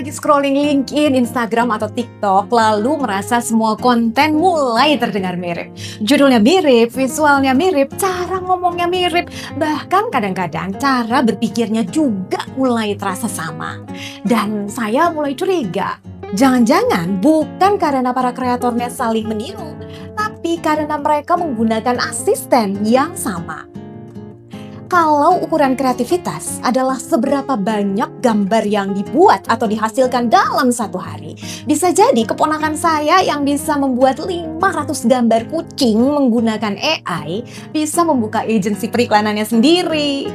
lagi scrolling LinkedIn, Instagram, atau TikTok, lalu merasa semua konten mulai terdengar mirip. Judulnya mirip, visualnya mirip, cara ngomongnya mirip, bahkan kadang-kadang cara berpikirnya juga mulai terasa sama. Dan saya mulai curiga, jangan-jangan bukan karena para kreatornya saling meniru, tapi karena mereka menggunakan asisten yang sama. Kalau ukuran kreativitas adalah seberapa banyak gambar yang dibuat atau dihasilkan dalam satu hari, bisa jadi keponakan saya yang bisa membuat 500 gambar kucing menggunakan AI bisa membuka agensi periklanannya sendiri.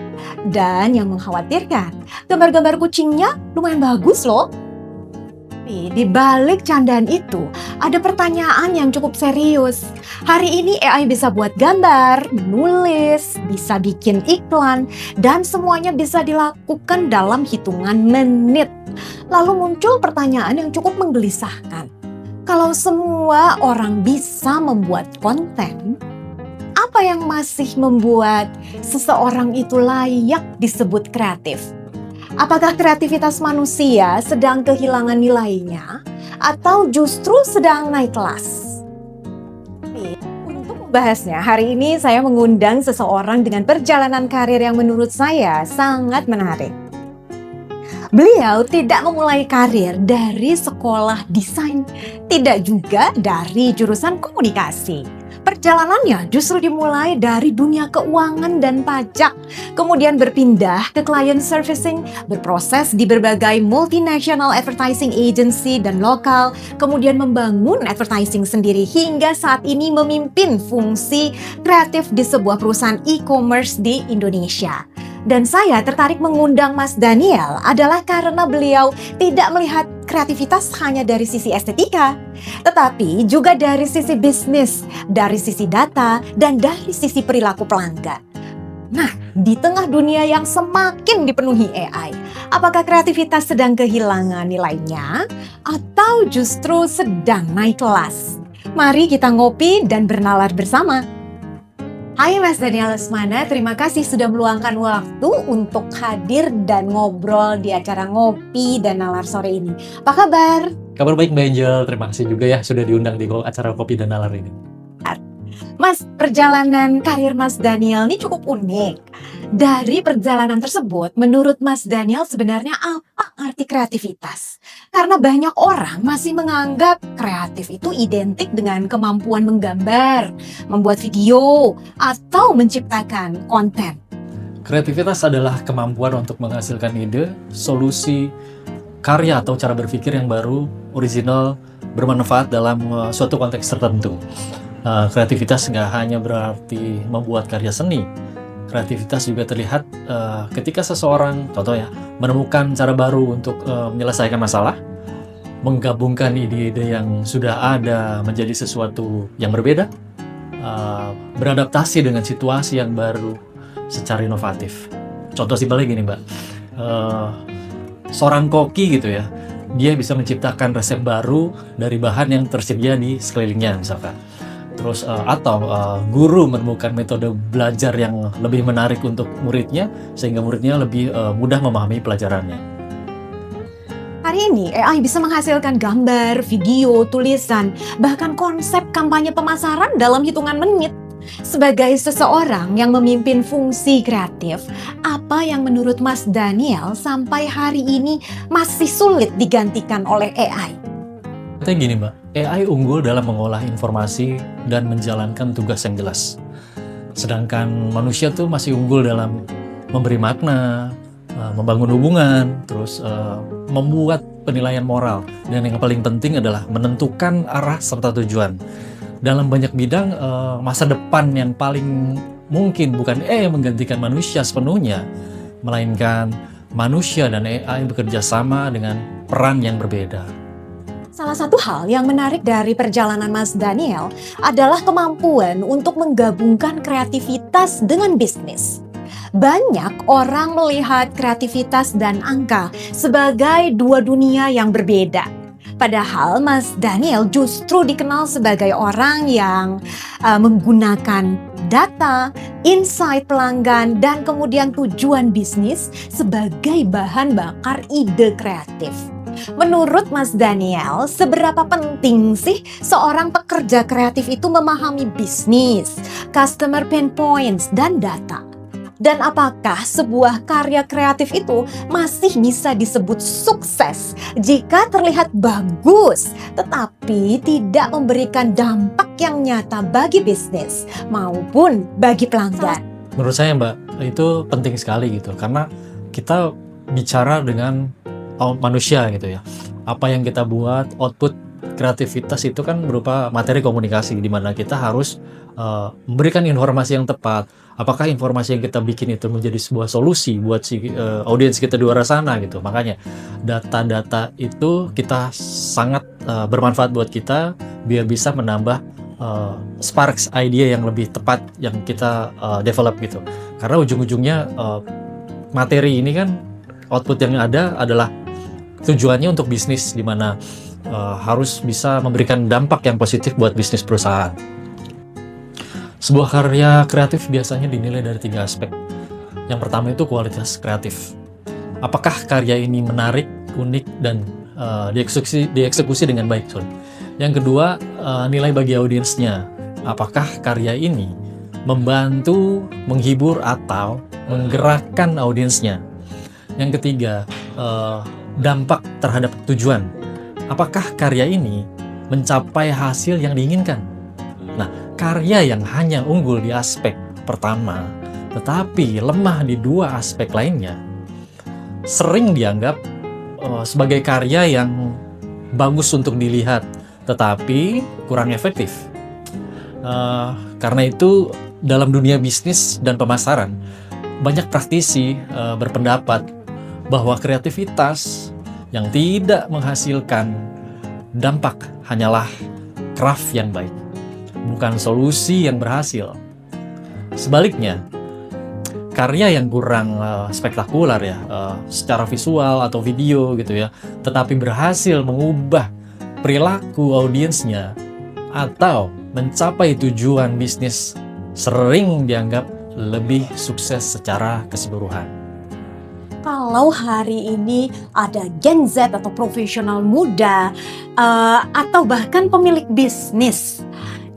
Dan yang mengkhawatirkan, gambar-gambar kucingnya lumayan bagus loh. Di balik candaan itu, ada pertanyaan yang cukup serius. Hari ini AI bisa buat gambar, menulis, bisa bikin iklan, dan semuanya bisa dilakukan dalam hitungan menit. Lalu muncul pertanyaan yang cukup menggelisahkan. Kalau semua orang bisa membuat konten, apa yang masih membuat seseorang itu layak disebut kreatif? Apakah kreativitas manusia sedang kehilangan nilainya atau justru sedang naik kelas? Untuk membahasnya, hari ini saya mengundang seseorang dengan perjalanan karir yang menurut saya sangat menarik. Beliau tidak memulai karir dari sekolah desain, tidak juga dari jurusan komunikasi. Perjalanannya justru dimulai dari dunia keuangan dan pajak, kemudian berpindah ke client servicing, berproses di berbagai multinational advertising agency dan lokal, kemudian membangun advertising sendiri hingga saat ini memimpin fungsi kreatif di sebuah perusahaan e-commerce di Indonesia. Dan saya tertarik mengundang Mas Daniel adalah karena beliau tidak melihat kreativitas hanya dari sisi estetika, tetapi juga dari sisi bisnis, dari sisi data, dan dari sisi perilaku pelanggan. Nah, di tengah dunia yang semakin dipenuhi AI, apakah kreativitas sedang kehilangan nilainya atau justru sedang naik kelas? Mari kita ngopi dan bernalar bersama. Hai Mas Daniel Lesmana, terima kasih sudah meluangkan waktu untuk hadir dan ngobrol di acara Ngopi dan Nalar sore ini. Apa kabar? Kabar baik Mbak Angel, terima kasih juga ya sudah diundang di acara Kopi dan Nalar ini. Mas, perjalanan karir Mas Daniel ini cukup unik. Dari perjalanan tersebut, menurut Mas Daniel sebenarnya apa arti kreativitas? Karena banyak orang masih menganggap kreatif itu identik dengan kemampuan menggambar, membuat video, atau menciptakan konten. Kreativitas adalah kemampuan untuk menghasilkan ide, solusi, karya atau cara berpikir yang baru, original, bermanfaat dalam suatu konteks tertentu. Kreativitas nggak hanya berarti membuat karya seni. Kreativitas juga terlihat ketika seseorang, contoh ya, menemukan cara baru untuk menyelesaikan masalah, menggabungkan ide-ide yang sudah ada menjadi sesuatu yang berbeda, beradaptasi dengan situasi yang baru secara inovatif. Contoh simpelnya gini Mbak, seorang koki gitu ya, dia bisa menciptakan resep baru dari bahan yang tersedia di sekelilingnya misalkan. Terus atau guru menemukan metode belajar yang lebih menarik untuk muridnya sehingga muridnya lebih mudah memahami pelajarannya. Hari ini AI bisa menghasilkan gambar, video, tulisan, bahkan konsep kampanye pemasaran dalam hitungan menit. Sebagai seseorang yang memimpin fungsi kreatif, apa yang menurut Mas Daniel sampai hari ini masih sulit digantikan oleh AI? Katanya gini Mbak, AI unggul dalam mengolah informasi dan menjalankan tugas yang jelas. Sedangkan manusia tuh masih unggul dalam memberi makna, membangun hubungan, terus membuat penilaian moral. Dan yang paling penting adalah menentukan arah serta tujuan. Dalam banyak bidang, masa depan yang paling mungkin bukan AI yang menggantikan manusia sepenuhnya, melainkan manusia dan AI bekerja sama dengan peran yang berbeda. Salah satu hal yang menarik dari perjalanan Mas Daniel adalah kemampuan untuk menggabungkan kreativitas dengan bisnis. Banyak orang melihat kreativitas dan angka sebagai dua dunia yang berbeda. Padahal Mas Daniel justru dikenal sebagai orang yang menggunakan data, insight pelanggan, dan kemudian tujuan bisnis sebagai bahan bakar ide kreatif. Menurut Mas Daniel, seberapa penting sih seorang pekerja kreatif itu memahami bisnis, customer pain points, dan data? Dan apakah sebuah karya kreatif itu masih bisa disebut sukses jika terlihat bagus, tetapi tidak memberikan dampak yang nyata bagi bisnis maupun bagi pelanggan? Menurut saya Mbak, itu penting sekali gitu, karena kita bicara dengan manusia gitu ya. Apa yang kita buat, output kreativitas itu kan berupa materi komunikasi, di mana kita harus memberikan informasi yang tepat. Apakah informasi yang kita bikin itu menjadi sebuah solusi buat si audiens kita di luar sana gitu. Makanya data-data itu kita sangat bermanfaat buat kita biar bisa menambah sparks idea yang lebih tepat yang kita develop gitu. Karena ujung-ujungnya materi ini kan output yang ada adalah tujuannya untuk bisnis, di mana harus bisa memberikan dampak yang positif buat bisnis perusahaan. Sebuah karya kreatif biasanya dinilai dari 3 aspek. Yang pertama itu kualitas kreatif. Apakah karya ini menarik, unik, dan dieksekusi dengan baik. Yang kedua, nilai bagi audiensnya. Apakah karya ini membantu, menghibur, atau menggerakkan audiensnya. Yang ketiga, dampak terhadap tujuan. Apakah karya ini mencapai hasil yang diinginkan? Nah, karya yang hanya unggul di aspek pertama, tetapi lemah di 2 aspek lainnya, sering dianggap sebagai karya yang bagus untuk dilihat, tetapi kurang efektif. Karena itu, dalam dunia bisnis dan pemasaran, banyak praktisi berpendapat bahwa kreativitas yang tidak menghasilkan dampak hanyalah craft yang baik, bukan solusi yang berhasil. Sebaliknya, karya yang kurang spektakuler ya, secara visual atau video gitu ya, tetapi berhasil mengubah perilaku audiensnya atau mencapai tujuan bisnis, sering dianggap lebih sukses secara keseluruhan. Kalau hari ini ada Gen Z atau profesional muda atau bahkan pemilik bisnis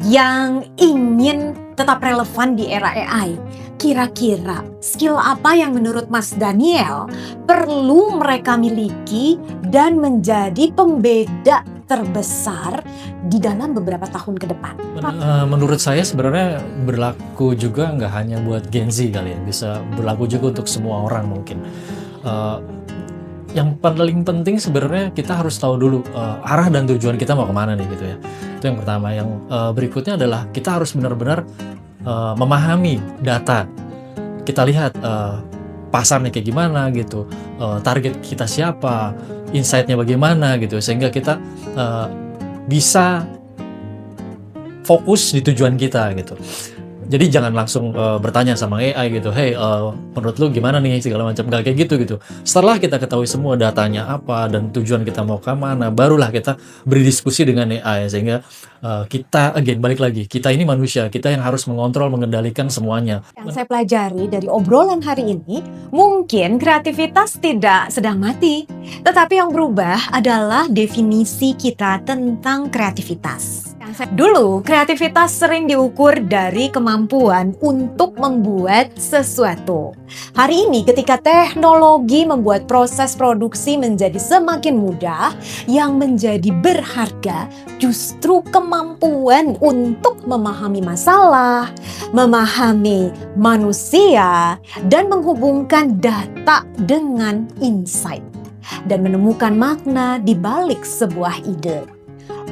yang ingin tetap relevan di era AI, kira-kira skill apa yang menurut Mas Daniel perlu mereka miliki dan menjadi pembeda terbesar di dalam beberapa tahun ke depan? Menurut saya sebenarnya berlaku juga nggak hanya buat Gen Z kali ya, bisa berlaku juga untuk semua orang mungkin. Yang paling penting sebenarnya kita harus tahu dulu arah dan tujuan kita mau kemana nih gitu ya. Itu yang pertama. Yang berikutnya adalah kita harus benar-benar memahami data. Kita lihat pasarnya kayak gimana gitu, target kita siapa, insight-nya bagaimana gitu, sehingga kita bisa fokus di tujuan kita gitu. Jadi jangan langsung bertanya sama AI gitu, hey menurut lu gimana nih segala macam, gak kayak gitu. Setelah kita ketahui semua datanya apa dan tujuan kita mau ke mana, barulah kita berdiskusi dengan AI, sehingga kita balik lagi, kita ini manusia, kita yang harus mengontrol, mengendalikan semuanya. Yang saya pelajari dari obrolan hari ini, mungkin kreativitas tidak sedang mati, tetapi yang berubah adalah definisi kita tentang kreativitas. Dulu, kreativitas sering diukur dari kemampuan untuk membuat sesuatu. Hari ini, ketika teknologi membuat proses produksi menjadi semakin mudah, yang menjadi berharga justru kemampuan untuk memahami masalah, memahami manusia, dan menghubungkan data dengan insight, dan menemukan makna di balik sebuah ide.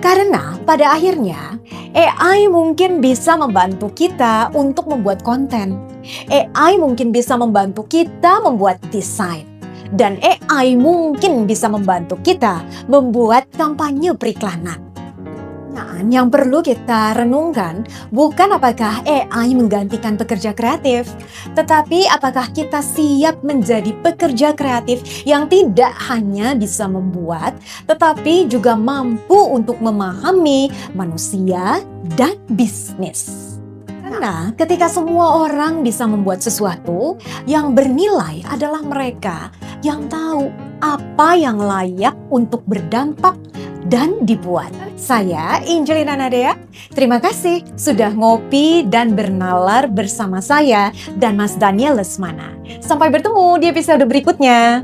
Karena pada akhirnya AI mungkin bisa membantu kita untuk membuat konten. AI mungkin bisa membantu kita membuat desain. Dan AI mungkin bisa membantu kita membuat kampanye periklanan. Nah, yang perlu kita renungkan bukan apakah AI menggantikan pekerja kreatif, tetapi apakah kita siap menjadi pekerja kreatif yang tidak hanya bisa membuat, tetapi juga mampu untuk memahami manusia dan bisnis. Karena ketika semua orang bisa membuat sesuatu, yang bernilai adalah mereka yang tahu apa yang layak untuk berdampak dan dibuat. Saya Angelina Nadea, terima kasih sudah ngopi dan bernalar bersama saya dan Mas Daniel Lesmana. Sampai bertemu di episode berikutnya.